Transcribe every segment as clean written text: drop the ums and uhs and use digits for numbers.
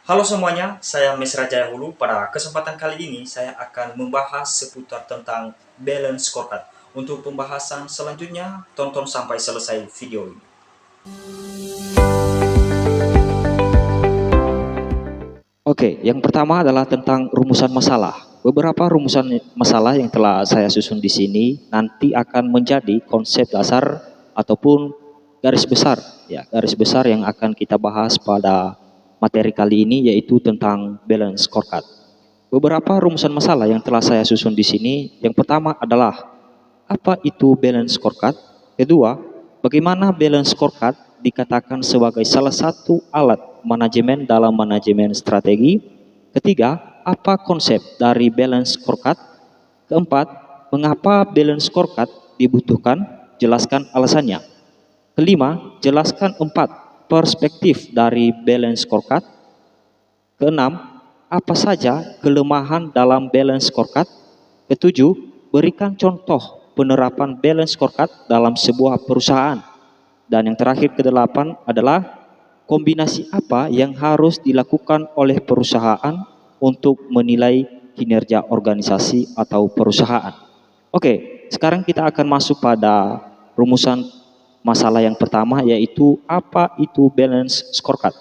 Halo semuanya, saya Mesra Jayahulu. Pada kesempatan kali ini saya akan membahas seputar tentang balance scorecard. Untuk pembahasan selanjutnya, tonton sampai selesai video ini. Oke, yang pertama adalah tentang rumusan masalah. Beberapa rumusan masalah yang telah saya susun di sini nanti akan menjadi konsep dasar ataupun garis besar, ya, garis besar yang akan kita bahas pada materi kali ini yaitu tentang balance scorecard. Beberapa rumusan masalah yang telah saya susun di sini, yang pertama adalah apa itu balance scorecard? Kedua, bagaimana balance scorecard dikatakan sebagai salah satu alat manajemen dalam manajemen strategi? Ketiga, apa konsep dari balance scorecard? Keempat, mengapa balance scorecard dibutuhkan? Jelaskan alasannya. Kelima, jelaskan 4 perspektif dari balance scorecard. Keenam, apa saja kelemahan dalam balance scorecard? Ketujuh, berikan contoh penerapan balance scorecard dalam sebuah perusahaan. Dan yang terakhir kedelapan adalah kombinasi apa yang harus dilakukan oleh perusahaan untuk menilai kinerja organisasi atau perusahaan. Oke, sekarang kita akan masuk pada rumusan masalah yang pertama yaitu apa itu balance scorecard.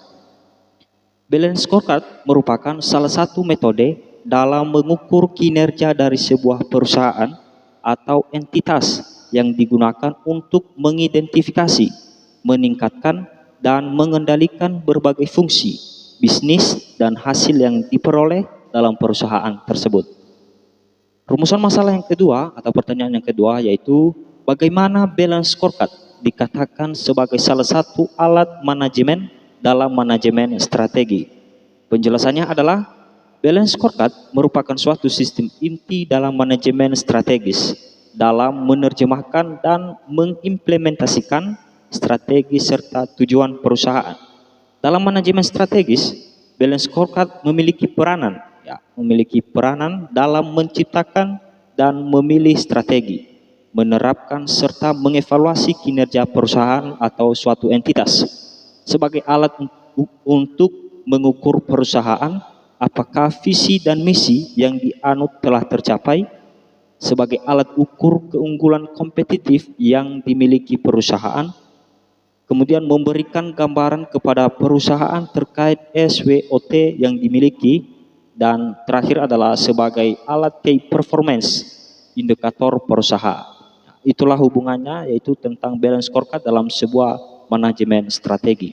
Balance scorecard merupakan salah satu metode dalam mengukur kinerja dari sebuah perusahaan atau entitas yang digunakan untuk mengidentifikasi, meningkatkan, dan mengendalikan berbagai fungsi, bisnis, dan hasil yang diperoleh dalam perusahaan tersebut. Rumusan masalah yang kedua atau pertanyaan yang kedua yaitu bagaimana balance scorecard dikatakan sebagai salah satu alat manajemen dalam manajemen strategi. Penjelasannya adalah balance scorecard merupakan suatu sistem inti dalam manajemen strategis dalam menerjemahkan dan mengimplementasikan strategi serta tujuan perusahaan. Dalam manajemen strategis, balance scorecard memiliki peranan dalam menciptakan dan memilih strategi, menerapkan serta mengevaluasi kinerja perusahaan atau suatu entitas sebagai alat untuk mengukur perusahaan apakah visi dan misi yang dianut telah tercapai, sebagai alat ukur keunggulan kompetitif yang dimiliki perusahaan, kemudian memberikan gambaran kepada perusahaan terkait SWOT yang dimiliki, dan terakhir adalah sebagai alat key performance indikator perusahaan. Itulah hubungannya yaitu tentang balance scorecard dalam sebuah manajemen strategi.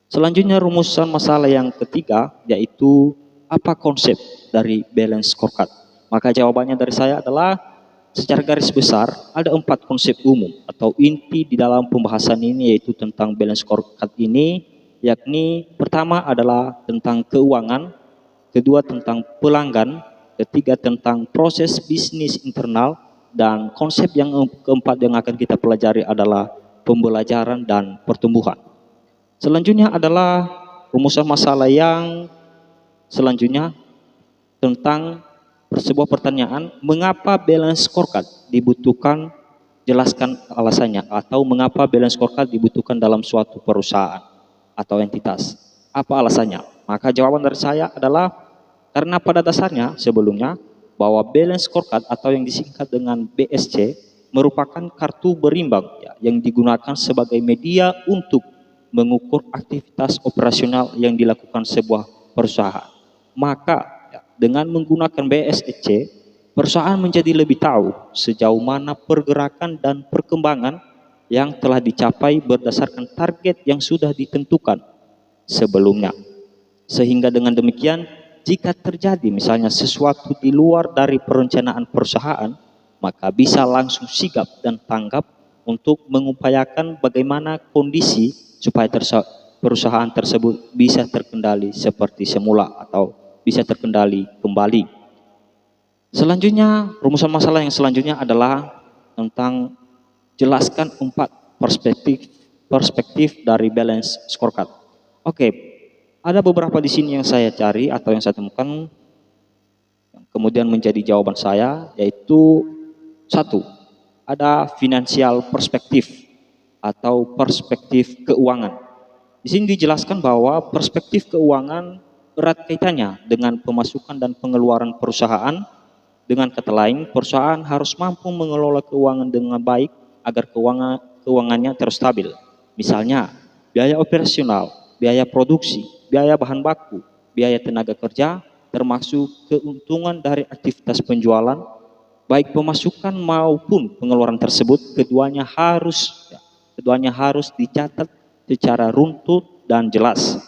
Selanjutnya rumusan masalah yang ketiga yaitu apa konsep dari balance scorecard. Maka jawabannya dari saya adalah secara garis besar ada 4 konsep umum atau inti di dalam pembahasan ini yaitu tentang balance scorecard ini, yakni pertama adalah tentang keuangan, kedua tentang pelanggan, ketiga tentang proses bisnis internal, dan konsep yang keempat yang akan kita pelajari adalah pembelajaran dan pertumbuhan. Selanjutnya adalah rumusan masalah yang selanjutnya tentang sebuah pertanyaan, mengapa balance scorecard dibutuhkan, jelaskan alasannya, atau mengapa balance scorecard dibutuhkan dalam suatu perusahaan atau entitas. Apa alasannya? Maka jawaban dari saya adalah karena pada dasarnya sebelumnya bahwa balance scorecard atau yang disingkat dengan BSC merupakan kartu berimbang ya, yang digunakan sebagai media untuk mengukur aktivitas operasional yang dilakukan sebuah perusahaan. Maka ya, dengan menggunakan BSC, perusahaan menjadi lebih tahu sejauh mana pergerakan dan perkembangan yang telah dicapai berdasarkan target yang sudah ditentukan sebelumnya. Sehingga dengan demikian, jika terjadi misalnya sesuatu di luar dari perencanaan perusahaan, maka bisa langsung sigap dan tanggap untuk mengupayakan bagaimana kondisi supaya perusahaan tersebut bisa terkendali seperti semula atau bisa terkendali kembali. Selanjutnya, rumusan masalah yang selanjutnya adalah tentang jelaskan 4 perspektif dari balance scorecard. Oke, ada beberapa di sini yang saya cari atau yang saya temukan kemudian menjadi jawaban saya, yaitu satu, ada financial perspektif atau perspektif keuangan. Di sini dijelaskan bahwa perspektif keuangan erat kaitannya dengan pemasukan dan pengeluaran perusahaan. Dengan kata lain, perusahaan harus mampu mengelola keuangan dengan baik agar keuangannya terus stabil. Misalnya, biaya operasional, biaya produksi, biaya bahan baku, biaya tenaga kerja, termasuk keuntungan dari aktivitas penjualan, baik pemasukan maupun pengeluaran tersebut, keduanya harus dicatat secara runtut dan jelas.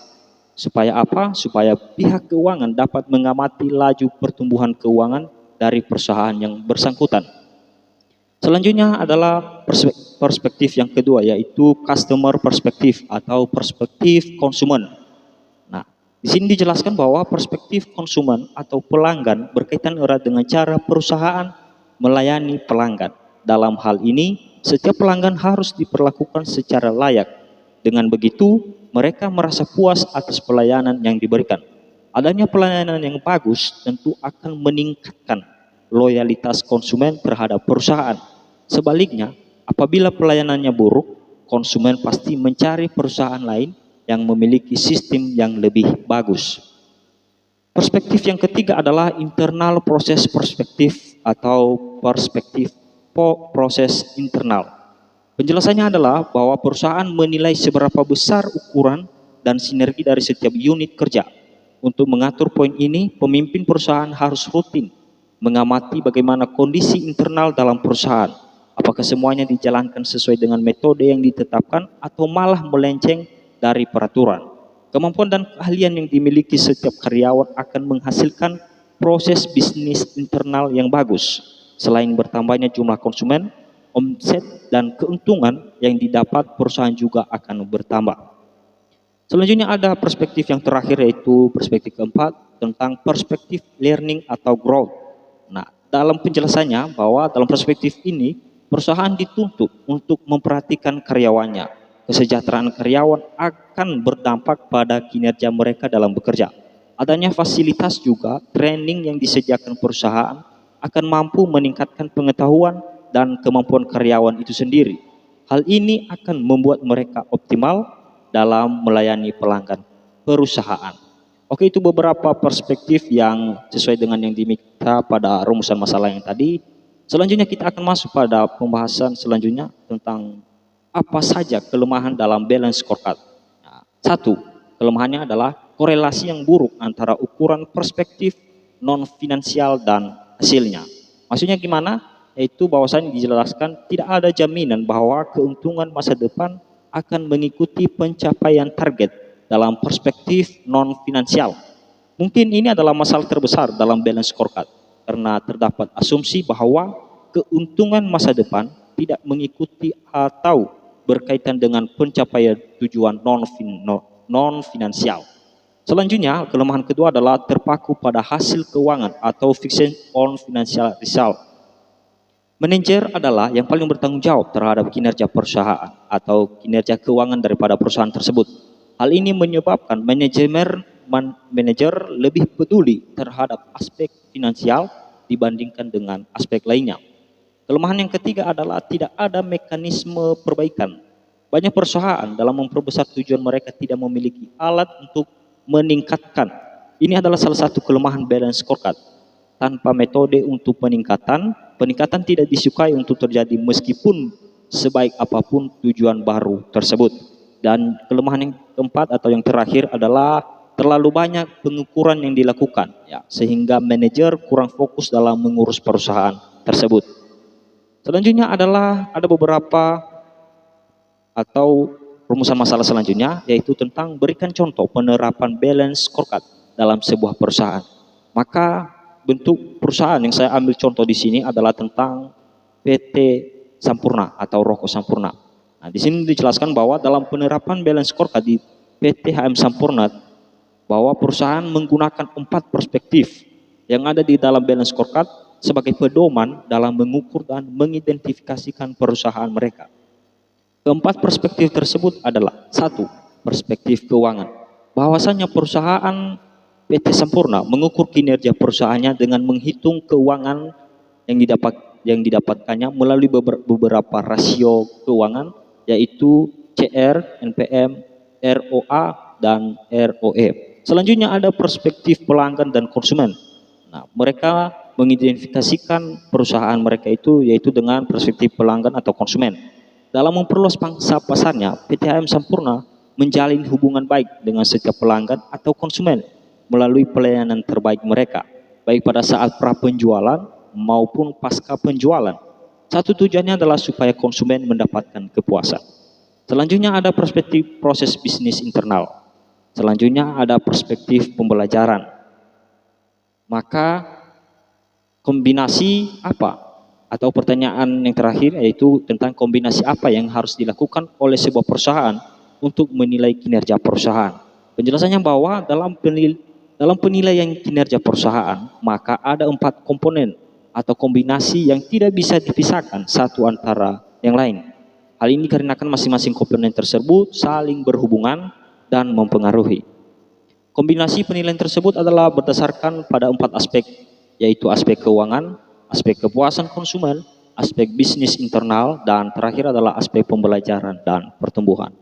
Supaya apa? Supaya pihak keuangan dapat mengamati laju pertumbuhan keuangan dari perusahaan yang bersangkutan. Selanjutnya adalah perspektif yang kedua, yaitu customer perspektif atau perspektif konsumen. Nah, di sini dijelaskan bahwa perspektif konsumen atau pelanggan berkaitan erat dengan cara perusahaan melayani pelanggan. Dalam hal ini, setiap pelanggan harus diperlakukan secara layak. Dengan begitu, mereka merasa puas atas pelayanan yang diberikan. Adanya pelayanan yang bagus tentu akan meningkatkan loyalitas konsumen terhadap perusahaan. Sebaliknya, apabila pelayanannya buruk, konsumen pasti mencari perusahaan lain yang memiliki sistem yang lebih bagus. Perspektif yang ketiga adalah internal proses perspektif atau perspektif proses internal. Penjelasannya adalah bahwa perusahaan menilai seberapa besar ukuran dan sinergi dari setiap unit kerja. Untuk mengatur poin ini, pemimpin perusahaan harus rutin mengamati bagaimana kondisi internal dalam perusahaan. Apakah semuanya dijalankan sesuai dengan metode yang ditetapkan atau malah melenceng dari peraturan. Kemampuan dan keahlian yang dimiliki setiap karyawan akan menghasilkan proses bisnis internal yang bagus. Selain bertambahnya jumlah konsumen, omset dan keuntungan yang didapat perusahaan juga akan bertambah. Selanjutnya ada perspektif yang terakhir, yaitu perspektif keempat tentang perspektif learning atau growth. Nah, dalam penjelasannya bahwa dalam perspektif ini perusahaan dituntut untuk memperhatikan karyawannya. Kesejahteraan karyawan akan berdampak pada kinerja mereka dalam bekerja. Adanya fasilitas juga training yang disediakan perusahaan akan mampu meningkatkan pengetahuan dan kemampuan karyawan itu sendiri. Hal ini akan membuat mereka optimal dalam melayani pelanggan perusahaan. Oke, itu beberapa perspektif yang sesuai dengan yang diminta pada rumusan masalah yang tadi. Selanjutnya kita akan masuk pada pembahasan selanjutnya tentang apa saja kelemahan dalam balance scorecard. Nah, satu, kelemahannya adalah korelasi yang buruk antara ukuran perspektif non-finansial dan hasilnya. Maksudnya gimana? Yaitu bahwasanya dijelaskan tidak ada jaminan bahwa keuntungan masa depan akan mengikuti pencapaian target dalam perspektif non-finansial. Mungkin ini adalah masalah terbesar dalam balance scorecard karena terdapat asumsi bahwa keuntungan masa depan tidak mengikuti atau berkaitan dengan pencapaian tujuan non-finansial. Selanjutnya, kelemahan kedua adalah terpaku pada hasil keuangan atau fixation on financial result. Manajer adalah yang paling bertanggung jawab terhadap kinerja perusahaan atau kinerja keuangan daripada perusahaan tersebut. Hal ini menyebabkan manajer lebih peduli terhadap aspek finansial dibandingkan dengan aspek lainnya. Kelemahan yang ketiga adalah tidak ada mekanisme perbaikan. Banyak perusahaan dalam memperbesar tujuan mereka tidak memiliki alat untuk meningkatkan. Ini adalah salah satu kelemahan balance scorecard. Tanpa metode untuk peningkatan tidak disukai untuk terjadi meskipun sebaik apapun tujuan baru tersebut. Dan kelemahan yang keempat atau yang terakhir adalah terlalu banyak pengukuran yang dilakukan, sehingga manajer kurang fokus dalam mengurus perusahaan tersebut. Selanjutnya adalah ada beberapa atau rumusan masalah selanjutnya, yaitu tentang berikan contoh penerapan balance scorecard dalam sebuah perusahaan. Maka bentuk perusahaan yang saya ambil contoh di sini adalah tentang PT Sampurna atau Rokok Sampurna. Nah, di sini dijelaskan bahwa dalam penerapan balance scorecard di PT HM Sampurna, bahwa perusahaan menggunakan 4 perspektif yang ada di dalam balance scorecard sebagai pedoman dalam mengukur dan mengidentifikasikan perusahaan mereka. Keempat perspektif tersebut adalah: satu, perspektif keuangan. Bahwasanya perusahaan PT Sampurna mengukur kinerja perusahaannya dengan menghitung keuangan yang didapatkannya melalui beberapa rasio keuangan, yaitu CR, NPM, ROA, dan ROE. Selanjutnya ada perspektif pelanggan dan konsumen. Nah, mereka mengidentifikasikan perusahaan mereka itu yaitu dengan perspektif pelanggan atau konsumen. Dalam memperluas pangsa pasarnya, PT HM Sampurna menjalin hubungan baik dengan setiap pelanggan atau konsumen melalui pelayanan terbaik mereka, baik pada saat pra penjualan maupun pasca penjualan. Satu tujuannya adalah supaya konsumen mendapatkan kepuasan. Selanjutnya ada perspektif proses bisnis internal. Selanjutnya ada perspektif pembelajaran. Maka kombinasi apa? Atau pertanyaan yang terakhir yaitu tentang kombinasi apa yang harus dilakukan oleh sebuah perusahaan untuk menilai kinerja perusahaan. Penjelasannya bahwa dalam penilaian kinerja perusahaan, maka ada 4 komponen atau kombinasi yang tidak bisa dipisahkan satu antara yang lain. Hal ini dikarenakan masing-masing komponen tersebut saling berhubungan dan mempengaruhi. Kombinasi penilaian tersebut adalah berdasarkan pada 4 aspek, yaitu aspek keuangan, aspek kepuasan konsumen, aspek bisnis internal, dan terakhir adalah aspek pembelajaran dan pertumbuhan.